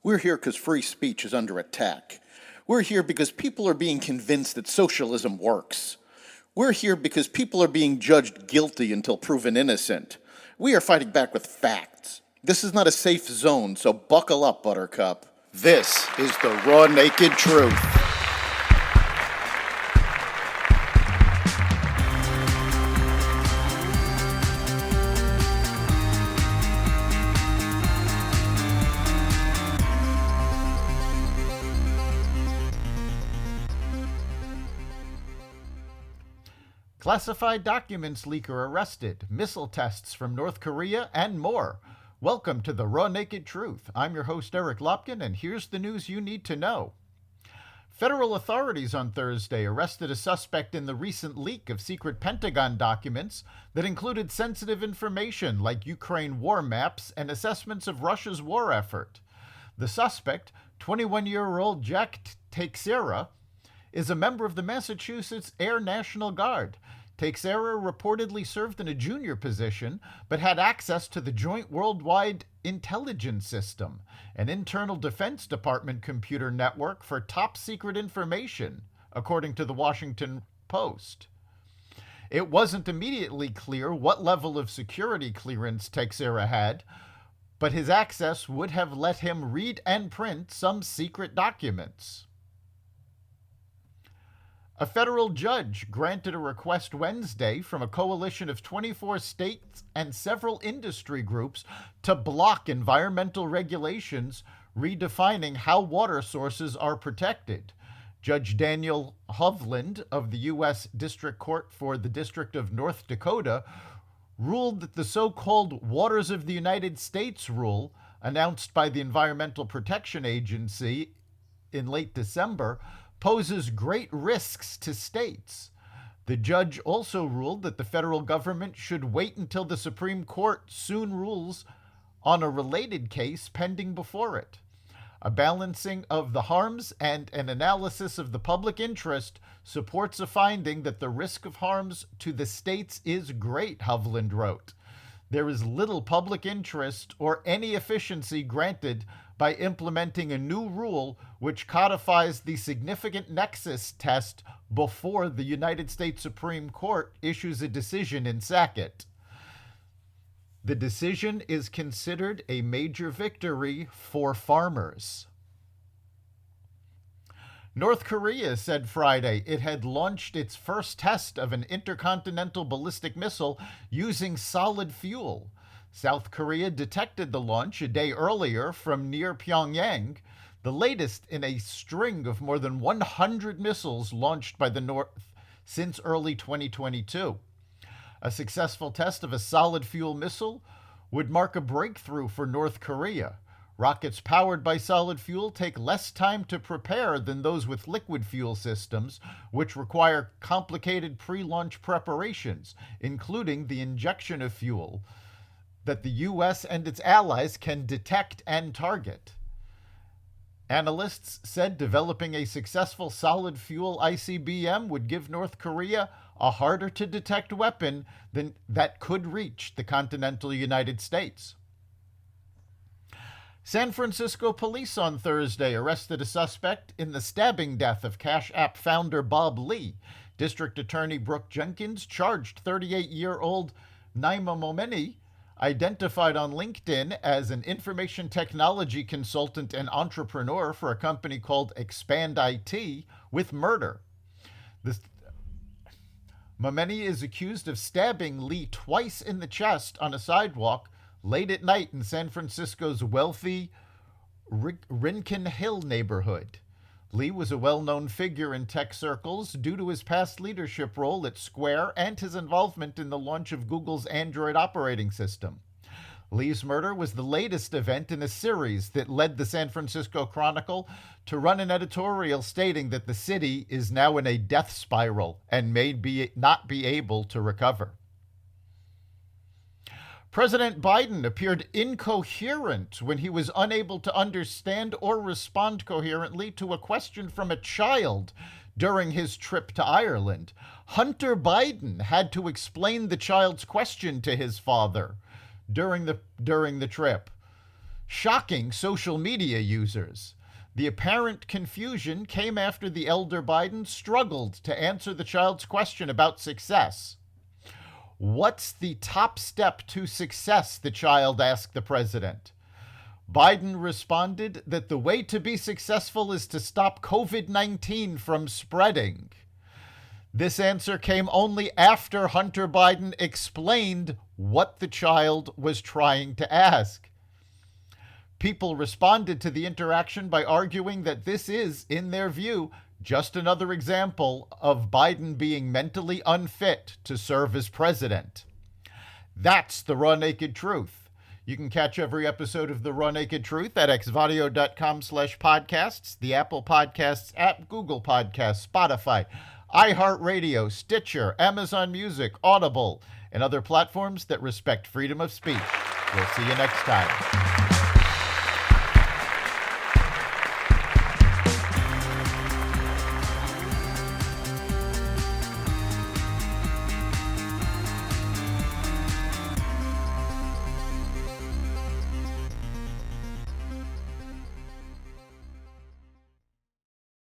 We're here because free speech is under attack. We're here because people are being convinced that socialism works. We're here because people are being judged guilty until proven innocent. We are fighting back with facts. This is not a safe zone, so buckle up, Buttercup. This is the raw, naked truth. Classified documents leaker arrested, missile tests from North Korea, and more. Welcome to the Raw Naked Truth. I'm your host, Eric Lopkin, and here's the news you need to know. Federal authorities on Thursday arrested a suspect in the recent leak of secret Pentagon documents that included sensitive information like Ukraine war maps and assessments of Russia's war effort. The suspect, 21-year-old Jack Teixeira, is a member of the Massachusetts Air National Guard. Teixeira reportedly served in a junior position, but had access to the Joint Worldwide Intelligence System, an internal Defense Department computer network for top-secret information, according to the Washington Post. It wasn't immediately clear what level of security clearance Teixeira had, but his access would have let him read and print some secret documents. A federal judge granted a request Wednesday from a coalition of 24 states and several industry groups to block environmental regulations redefining how water sources are protected. Judge Daniel Hovland of the U.S. District Court for the District of North Dakota ruled that the so-called Waters of the United States rule, announced by the Environmental Protection Agency in late December, poses great risks to states. The judge also ruled that the federal government should wait until the Supreme Court soon rules on a related case pending before it. A balancing of the harms and an analysis of the public interest supports a finding that the risk of harms to the states is great, Hovland wrote. There is little public interest or any efficiency granted by implementing a new rule which codifies the significant nexus test before the United States Supreme Court issues a decision in Sackett. The decision is considered a major victory for farmers. North Korea said Friday it had launched its first test of an intercontinental ballistic missile using solid fuel. South Korea detected the launch a day earlier from near Pyongyang, the latest in a string of more than 100 missiles launched by the North since early 2022. A successful test of a solid fuel missile would mark a breakthrough for North Korea. Rockets powered by solid fuel take less time to prepare than those with liquid fuel systems, which require complicated pre-launch preparations, including the injection of fuel that the U.S. and its allies can detect and target. Analysts said developing a successful solid fuel ICBM would give North Korea a harder to detect weapon than that could reach the continental United States. San Francisco police on Thursday arrested a suspect in the stabbing death of Cash App founder Bob Lee. District Attorney Brooke Jenkins charged 38-year-old Naima Momeni, identified on LinkedIn as an information technology consultant and entrepreneur for a company called Expand IT, with murder. Momeni is accused of stabbing Lee twice in the chest on a sidewalk late at night in San Francisco's wealthy Rincon Hill neighborhood. Lee was a well-known figure in tech circles due to his past leadership role at Square and his involvement in the launch of Google's Android operating system. Lee's murder was the latest event in a series that led the San Francisco Chronicle to run an editorial stating that the city is now in a death spiral and may not be able to recover. President Biden appeared incoherent when he was unable to understand or respond coherently to a question from a child during his trip to Ireland. Hunter Biden had to explain the child's question to his father during the trip. shocking social media users. The apparent confusion came after the elder Biden struggled to answer the child's question about success. What's the top step to success? The child asked the president. Biden responded that the way to be successful is to stop COVID-19 from spreading. This answer came only after Hunter Biden explained what the child was trying to ask. People responded to the interaction by arguing that this is, in their view, just another example of Biden being mentally unfit to serve as president. That's the Raw Naked Truth. You can catch every episode of The Raw Naked Truth at xvadio.com/podcasts, the Apple Podcasts app, Google Podcasts, Spotify, iHeartRadio, Stitcher, Amazon Music, Audible, and other platforms that respect freedom of speech. We'll see you next time.